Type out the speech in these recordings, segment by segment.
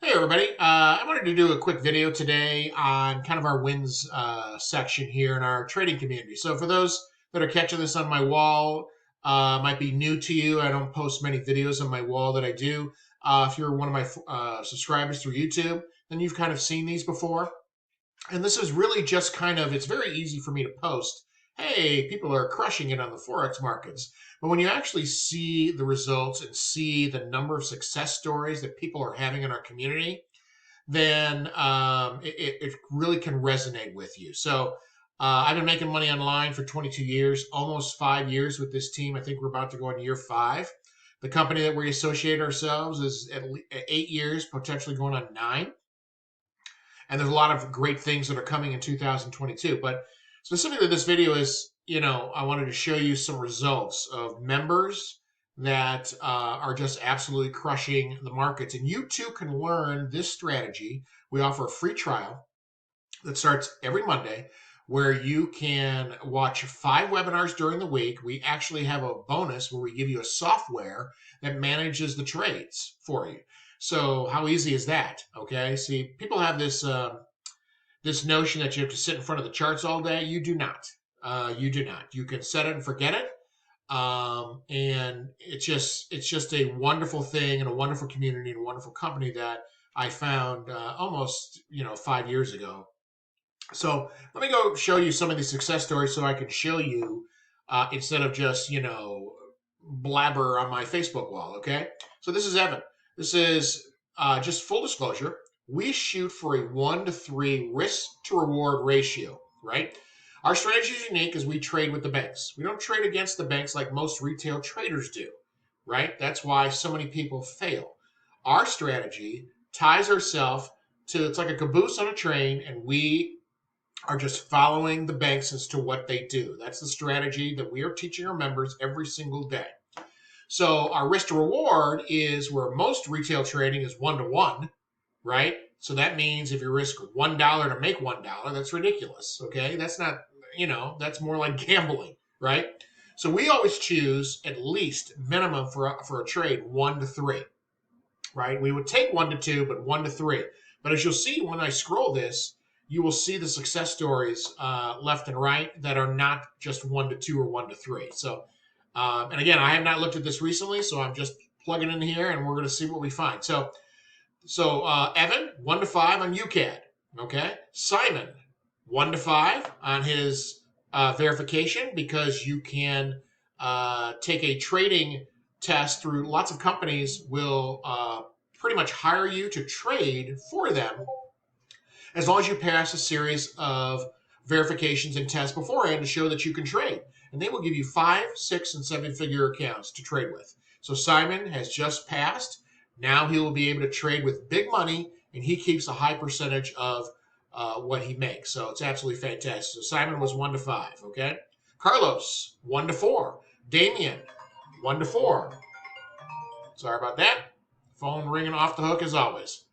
Hey everybody, I wanted to do a quick video today on kind of our wins section here in our trading community. So for those that are catching this on my wall, might be new to you. I don't post many videos on my wall that I do. If you're one of my subscribers through YouTube, then you've kind of seen these before. And this is really just kind of, it's very easy for me to post, hey, people are crushing it on the Forex markets. But when you actually see the results and see the number of success stories that people are having in our community, then it really can resonate with you. So I've been making money online for 22 years, almost 5 years with this team. I think we're about to go into year 5. The company that we associate ourselves is at 8 years, potentially going on 9. And there's a lot of great things that are coming in 2022. But specifically, this video is, I wanted to show you some results of members that are just absolutely crushing the markets. And you too can learn this strategy. We offer a free trial that starts every Monday where you can watch 5 webinars during the week. We actually have a bonus where we give you a software that manages the trades for you. So how easy is that? Okay, see, people have this this notion that you have to sit in front of the charts all day. You do not. You do not. You can set it and forget it. And it's just a wonderful thing and a wonderful community and a wonderful company that I found almost 5 years ago. So let me go show you some of these success stories so I can show you instead of just blabber on my Facebook wall. Okay, so this is Evan. This is just full disclosure. We shoot for a 1-to-3 risk to reward ratio, right? Our strategy is unique as we trade with the banks. We don't trade against the banks like most retail traders do, right? That's why so many people fail. Our strategy ties ourselves to, it's like a caboose on a train, and we are just following the banks as to what they do. That's the strategy that we are teaching our members every single day. So our risk to reward is where most retail trading is 1-to-1, right? So that means if you risk $1 to make $1, that's ridiculous. Okay, that's not, that's more like gambling, right? So we always choose at least minimum for a trade 1-to-3, right? We would take 1-to-2, but 1-to-3. But as you'll see when I scroll this, you will see the success stories left and right that are not just 1-to-2 or 1-to-3. So, and again, I have not looked at this recently, so I'm just plugging in here, and we're going to see what we find. So Evan, 1-to-5 on UCAD. Okay, Simon, 1-to-5 on his verification, because you can take a trading test through lots of companies will pretty much hire you to trade for them as long as you pass a series of verifications and tests beforehand to show that you can trade. And they will give you 5, 6, and 7-figure accounts to trade with. So Simon has just passed. Now he will be able to trade with big money, and he keeps a high percentage of what he makes. So it's absolutely fantastic. So Simon was 1-to-5, okay? Carlos, 1-to-4. Damien, 1-to-4. Sorry about that. Phone ringing off the hook as always.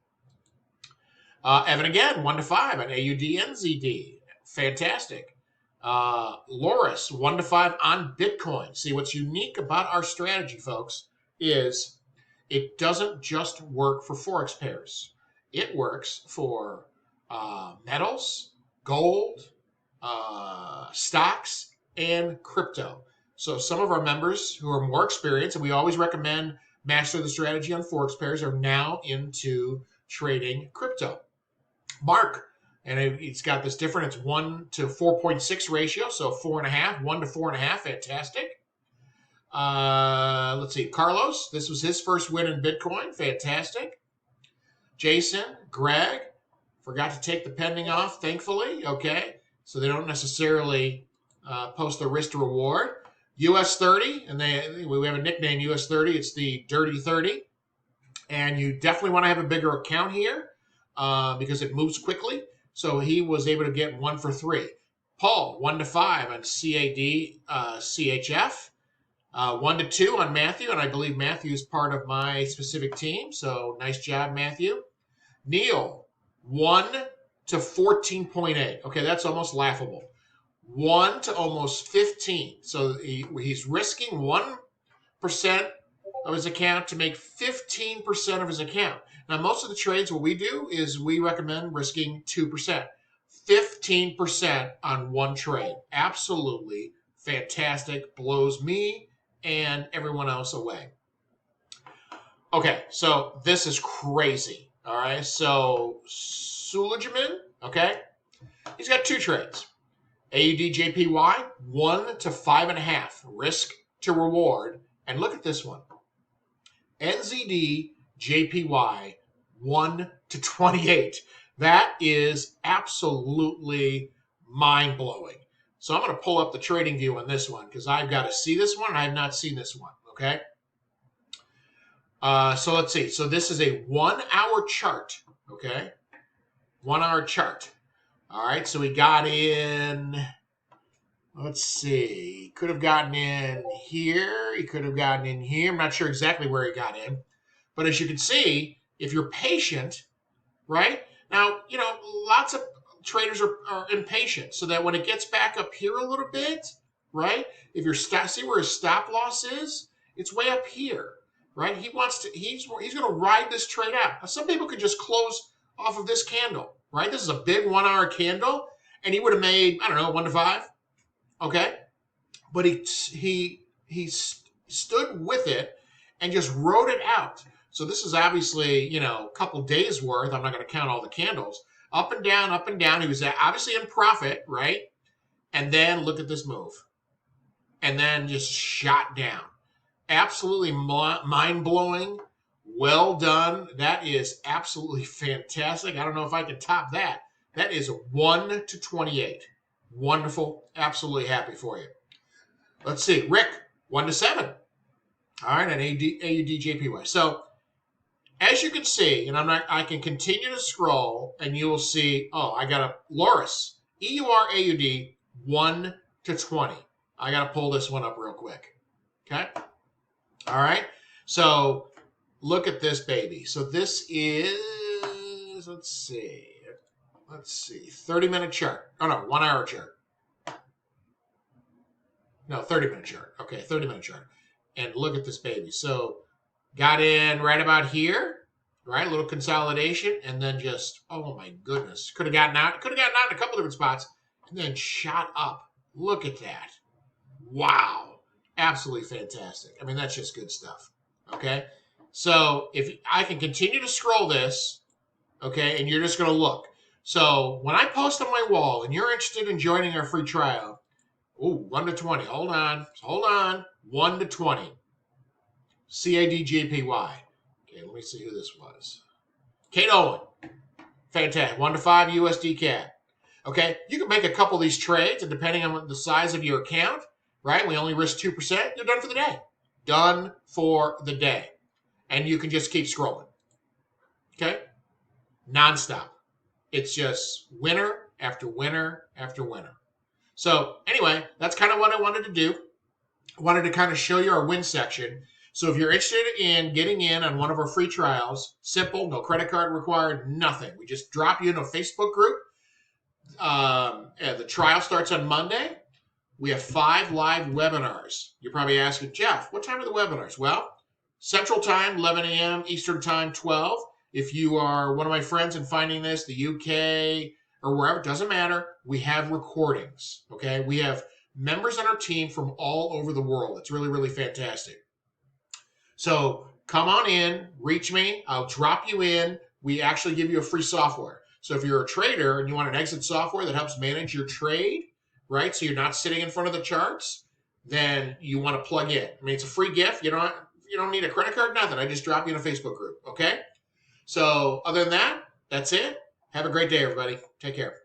Evan again, 1-to-5 on AUD Fantastic. Loris, 1-to-5 on Bitcoin. See, what's unique about our strategy, folks, is it doesn't just work for Forex pairs. It works for metals, gold, stocks, and crypto. So some of our members who are more experienced, and we always recommend master the strategy on Forex pairs, are now into trading crypto. Mark, and it's got this different, it's 1-to-4.6 ratio, so 4.5, 1-to-4.5, fantastic. Let's see, Carlos, this was his first win in Bitcoin, fantastic. Jason, Greg, forgot to take the pending off, thankfully, okay, so they don't necessarily post the risk to reward. US 30, and we have a nickname, US 30, it's the Dirty 30, and you definitely want to have a bigger account here because it moves quickly, so he was able to get 1-for-3. Paul, 1-to-5 on CAD CHF. 1-to-2 on Matthew, and I believe Matthew is part of my specific team, so nice job, Matthew. Neil, 1-to-14.8. Okay, that's almost laughable. 1 to almost 15. So he's risking 1% of his account to make 15% of his account. Now, most of the trades, what we do is we recommend risking 2%, 15% on one trade. Absolutely fantastic. Blows me and everyone else away. Okay, so this is crazy. All right, so Suleiman, okay, he's got 2 trades. AUD JPY, 1 to 5.5, risk to reward. And look at this one. NZD JPY, 1 to 28. That is absolutely mind-blowing. So I'm going to pull up the trading view on this one because I've got to see this one. I have not seen this one, okay? So let's see. So this is a 1-hour chart, okay? 1-hour chart. All right, so we got in, let's see. He could have gotten in here. He could have gotten in here. I'm not sure exactly where he got in. But as you can see, if you're patient, right? Now, you know, lots of traders are impatient, so that when it gets back up here a little bit, right? If you're see where his stop loss is, it's way up here, right? He wants to. He's going to ride this trade out. Now, some people could just close off of this candle, right? This is a big 1-hour candle, and he would have made, I don't know, 1 to 5, okay? But he stood with it and just rode it out. So this is obviously, you know, a couple days worth. I'm not going to count all the candles. Up and down, up and down. He was obviously in profit, right? And then look at this move. And then just shot down. Absolutely mind-blowing. Well done. That is absolutely fantastic. I don't know if I can top that. That is 1 to 28. Wonderful. Absolutely happy for you. Let's see. Rick, 1 to 7. All right, and AUD JPY. So as you can see, and I can continue to scroll, and you will see, oh, I got a Loris, EUR AUD 1 to 20. I got to pull this one up real quick. Okay? All right. So look at this baby. So this is, let's see, 30-minute chart. Oh, no, 1-hour chart. No, 30-minute chart. Okay, 30-minute chart. And look at this baby. So got in right about here, right? A little consolidation, and then just, oh my goodness. Could have gotten out. Could have gotten out in a couple different spots, and then shot up. Look at that. Wow. Absolutely fantastic. I mean, that's just good stuff. Okay? So if I can continue to scroll this, okay, and you're just going to look. So when I post on my wall, and you're interested in joining our free trial, ooh, 1 to 20. Hold on. 1 to 20. CADJPY. Okay, let me see who this was. Kate Owen. Fantastic. 1 to 5 USD CAD. Okay, you can make a couple of these trades, and depending on the size of your account, right, we only risk 2%, you're done for the day. Done for the day. And you can just keep scrolling. Okay? Nonstop. It's just winner after winner after winner. So anyway, that's kind of what I wanted to do. I wanted to kind of show you our win section. So if you're interested in getting in on one of our free trials, simple, no credit card required, nothing. We just drop you in a Facebook group. The trial starts on Monday. We have 5 live webinars. You're probably asking, Jeff, what time are the webinars? Well, Central Time, 11 a.m., Eastern Time, 12. If you are one of my friends and finding this, the UK or wherever, it doesn't matter. We have recordings, okay? We have members on our team from all over the world. It's really, really fantastic. So come on in, reach me. I'll drop you in. We actually give you a free software. So if you're a trader and you want an exit software that helps manage your trade, right, so you're not sitting in front of the charts, then you want to plug in. I mean, it's a free gift. You don't need a credit card, nothing. I just drop you in a Facebook group, okay? So other than that, that's it. Have a great day, everybody. Take care.